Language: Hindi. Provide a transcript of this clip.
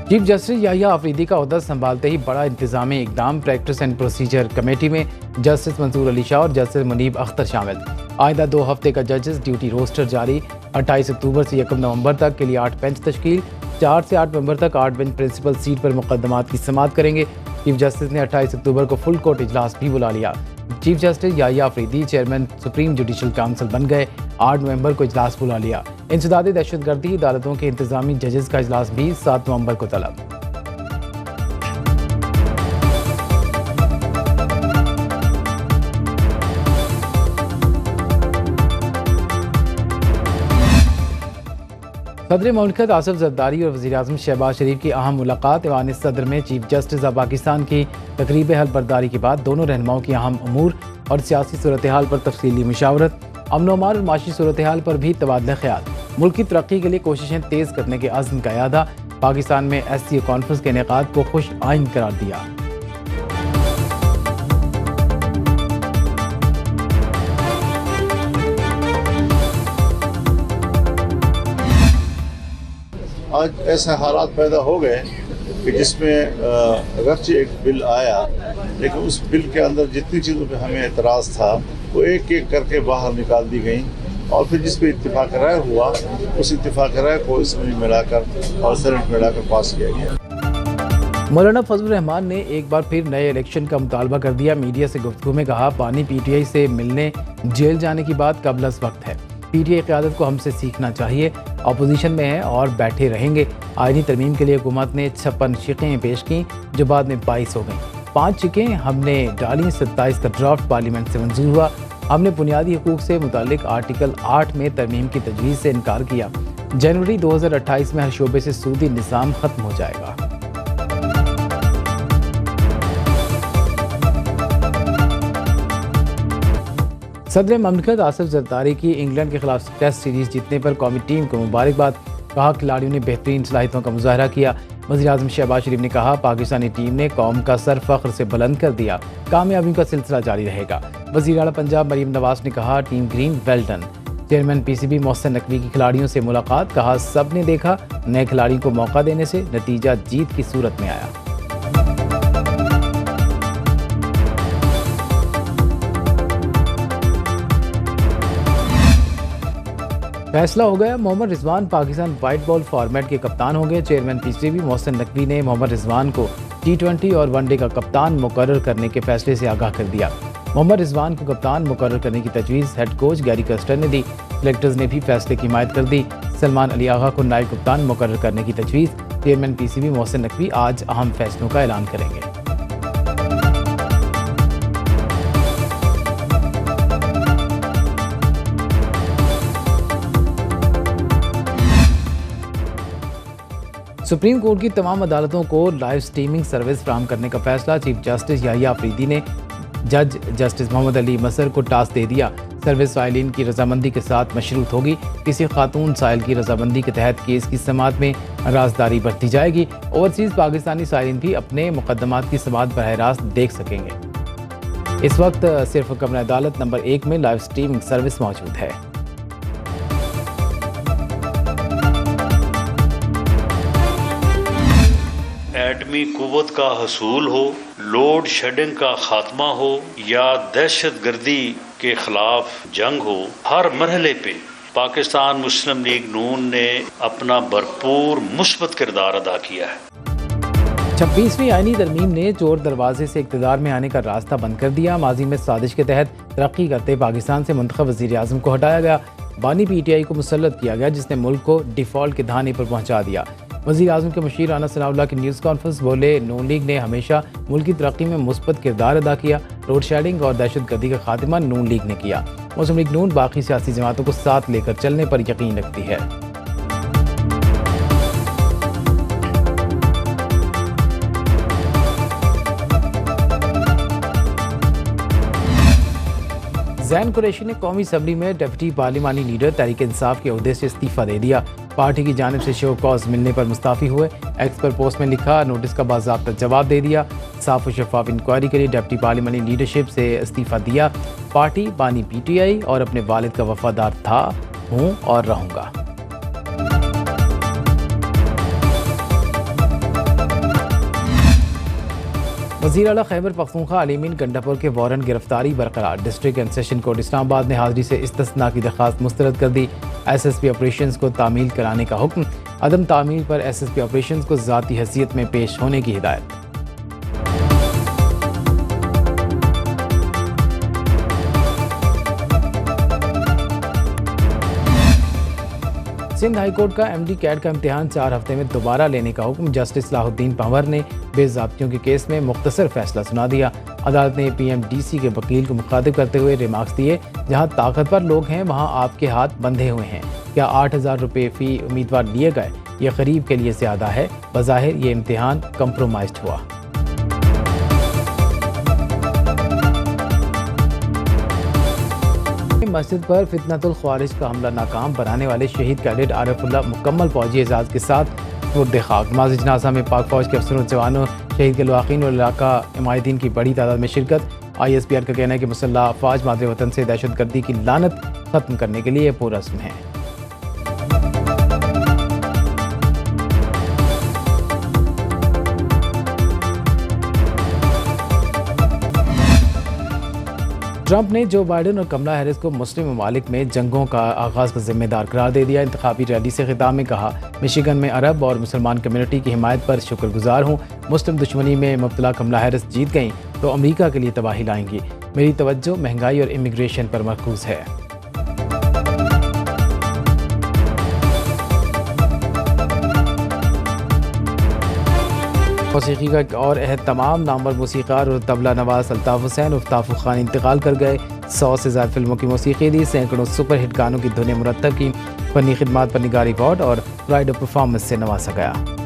चीफ जस्टिस याहिया आफरीदी का ओहदा संभालते ही बड़ा इंतजामी इकदाम। प्रैक्टिस एंड प्रोसीजर कमेटी में जस्टिस मंसूर अली शाह और जस्टिस मुनीब अख्तर शामिल। आइंदा 2 हफ्ते का जजेस ड्यूटी रोस्टर जारी। 28 अक्टूबर से 1 नवंबर तक के लिए 8 बेंच तश्कील। 4 से 8 नवंबर तक 8 बेंच प्रिंसिपल सीट पर मुकदमात की समाअत करेंगे। चीफ जस्टिस ने 28 अक्टूबर को फुल कोर्ट इजलास भी बुला लिया। Chief justice Yahya Afridi chairman supreme judicial council बन गए। 8 नवंबर को इजलास बुला लिया। इंसदाद दहशतगर्दी अदालतों के इंतजामी जजेस का इजलास भी 7 नवंबर को तलब। सदर मुल्कत आसिफ जरदारी और वज़ीर-ए-आज़म शहबाज शरीफ की अहम मुलाकात। ऐवान सदर में चीफ जस्टिस ऑफ पाकिस्तान की तकरीब हल बर्दारी के बाद दोनों रहनुमाओं की अहम अमूर और सियासी सूरत हाल पर तफसीली मुशावरत। अमन व अमान और माशी सूरत हाल पर भी तबादला ख्याल। मुल्क की तरक्की के लिए कोशिशें तेज़ करने के अज़्म का यादा। पाकिस्तान में SCO कॉन्फ्रेंस के इनेकाद को खुश आइन करार दिया। आज ऐसे हालात पैदा हो गए कि जिसमें अगरचे एक बिल आया, लेकिन उस बिल के अंदर जितनी चीज़ों पे हमें एतराज़ था वो एक एक करके बाहर निकाल दी गई और फिर जिस पे इत्तेफाक राय हुआ उस इत्तेफाक राय को इसमें मिलाकर और सेनेट में मिलाकर पास किया गया। मौलाना फजल रहमान ने एक बार फिर नए इलेक्शन का मुतालबा कर दिया। मीडिया से गुफ्तगू में कहा, पानी PTI से मिलने जेल जाने की बात कबल अज़ वक्त है। PTI क़यादत को हमसे सीखना चाहिए। अपोजिशन में है और बैठे रहेंगे। आईनी तरमीम के लिए हुकूमत ने 56 शिकें पेश की जो बाद में 22 हो गईं। 5 शिकें हमने डाली। 27 का ड्राफ्ट पार्लियामेंट से मंजूर हुआ। हमने बुनियादी हकूक़ से मुतालिक आर्टिकल 8 में तरमीम की तजवीज़ से इनकार किया। जनवरी 2028 में हर शोबे से सूदी निज़ाम ख़त्म हो जाएगा। सदर ममलकत आसिफ जरदारी की इंग्लैंड के खिलाफ टेस्ट सीरीज जीतने पर कौमी टीम को मुबारकबाद। कहा, खिलाड़ियों ने बेहतरीन सलाहियतों का मुजाहरा किया। वज़ीर-ए-आज़म शहबाज शरीफ ने कहा, पाकिस्तानी टीम ने कौम का सर फख्र से बुलंद कर दिया। कामयाबियों का सिलसिला जारी रहेगा। वज़ीर आला पंजाब मरीम नवाज ने कहा, team green well done. Chairman PCB Mohsin Naqvi की खिलाड़ियों से मुलाकात। कहा, सब ने देखा नए खिलाड़ियों को मौका देने से नतीजा जीत की सूरत में आया। फैसला हो गया, Mohammad Rizwan Pakistan white ball format के कप्तान होंगे। चेयरमैन PCB मोहसिन नकवी ने मोहम्मद रिजवान को T20 और वनडे का कप्तान मुकर्रर करने के फैसले से आगाह कर दिया। मोहम्मद रिजवान को कप्तान मुकर्रर करने की तजवीज़ हेड कोच गैरी कर्स्टर ने दी। सिलेक्टर्स ने भी फैसले की हिमायत कर दी। सलमान अली आगा को नायब कप्तान मुकर्रर करने की तजवीज़। चेयरमैन PCB मोहसिन नकवी आज अहम फैसलों का ऐलान करेंगे। सुप्रीम कोर्ट की तमाम अदालतों को लाइव स्ट्रीमिंग सर्विस फराहम करने का फैसला। चीफ जस्टिस याहिया आफरीदी ने जज जस्टिस मोहम्मद अली मसर को टास्क दे दिया। सर्विस साइलिन की रजामंदी के साथ मशरूत होगी। किसी खातून साइल की रजामंदी के तहत केस की समाअत में राजदारी बरती जाएगी। ओवरसीज पाकिस्तानी साइलिन भी अपने मुकदमात की समाअत बरह रास्त देख सकेंगे। इस वक्त सिर्फ कमरा अदालत नंबर 1 में लाइव स्ट्रीमिंग सर्विस मौजूद है। एटमी कुव्वत का हसूल हो, लोड शेडिंग का खात्मा हो या दहशत गर्दी के खिलाफ जंग हो, हर मरहले पे पाकिस्तान मुस्लिम लीग नून ने अपना भरपूर मुस्बत किरदार अदा किया है। 26वीं आईनी तरमीम ने चोर दरवाजे से इक़्तिदार में आने का रास्ता बंद कर दिया। माजी में साजिश के तहत तरक्की करते पाकिस्तान से मुंतखब वज़ीर-ए-आज़म को हटाया गया। बानी PTI को मुसल्लत किया गया जिसने मुल्क को डिफ़ॉल्ट के धाने पर पहुंचा दिया। वज़ीर-ए-आज़म के मुशीर राना सनाउल्लाह की न्यूज़ कॉन्फ्रेंस बोले, नून लीग ने हमेशा मुल्क की तरक्की में मुस्बत किरदार अदा किया। रोड शेडिंग और दहशत गर्दी का खात्मा नून लीग ने किया। मुस्लिम लीग नून बाकी सियासी जमातों को साथ लेकर चलने पर यकीन रखती है। ज़ैन कुरैशी ने कौमी असम्बली में डिप्टी पार्लिमानी लीडर तहरीक इंसाफ के ओहदे से इस्तीफ़ा दे दिया। पार्टी की जानिब से शो कॉज मिलने पर मुस्ताफ़ी हुए। एक्स पर पोस्ट में लिखा, नोटिस का बाज़ाब्ता जवाब दे दिया। साफ और शफाफ इंक्वायरी के लिए डिप्टी पार्लिमानी लीडरशिप से इस्तीफ़ा दिया। पार्टी बानी PTI और अपने वालिद का वफादार था, हूँ और रहूँगा। वज़ीर आला खैबर पख्तूनख्वा अलीमीन गंडापुर के वारंट गिरफ्तारी बरकरार। District and session court Islamabad ने हाजिरी से इस्तिस्ना की दरख्वास्त मुस्तरद कर दी। SSP ऑपरेशंस को तामील कराने का हुक्म। अदम तामील पर SSP ऑपरेशंस को ज़ाती हैसियत में पेश होने की हिदायत। सिंध हाई कोर्ट का MD कैट का इम्तिहान 4 हफ्ते में दोबारा लेने का हुक्म। जस्टिस सलाहुद्दीन पंवर ने बेज़ाब्तियों के केस में मुख्तसर फैसला सुना दिया। अदालत ने PMDC के वकील को मुखातिब करते हुए रिमार्क्स दिए, जहां ताकतवर लोग हैं वहां आपके हाथ बंधे हुए हैं। क्या 8,000 रुपये फ़ी उम्मीदवार लिए गए? ये गरीब के लिए ज़्यादा है। बज़ाहिर ये इम्तिहान कंप्रोमाइज़्ड हुआ। मस्जिद पर फितनतुल ख्वारिज का हमला नाकाम बनाने वाले शहीद कैडेट आरिफुल्लाह मुकम्मल फौजी एजाज़ के साथ मुर्दे खाक। नमाज़ जनाज़ा में पाक फौज के अफसरों, जवानों, शहीद के लवाकीन और इलाका इमायतीन की बड़ी तादाद में शिरकत। ISPR का कहना है कि मुसल्लह अफ़वाज मादरे वतन से दहशतगर्दी की लानत ख़त्म करने के लिए पुरज़्म है। ट्रंप ने जो बाइडन और कमला हैरिस को मुस्लिम ममालिक में जंगों का आगाज़ का जिम्मेदार करार दे दिया। इंतखाबी रैली से खिताब में कहा, मिशिगन में अरब और मुसलमान कम्युनिटी की हिमायत पर शुक्रगुजार हूँ। मुस्लिम दुश्मनी में मुब्तला कमला हैरिस जीत गईं तो अमरीका के लिए तबाही लाएंगी। मेरी तवज्जो महंगाई और इमिग्रेशन पर मरकूज़ है। मौसीकी का एक और अहद, तमाम नामवर मौसीकार और तबला नवाज अल्ताफ़ हुसैन उर्फ ताफ़ुक़ खान इंतकाल कर गए। 100 से ज़्यादा फिल्मों की मौसीकी दी, सैकड़ों सुपरहिट गानों की धुनें मुरतब की। फ़नी खिदमात पर निगार अवार्ड और प्राइड ऑफ परफॉर्मेंस से नवाजा गया।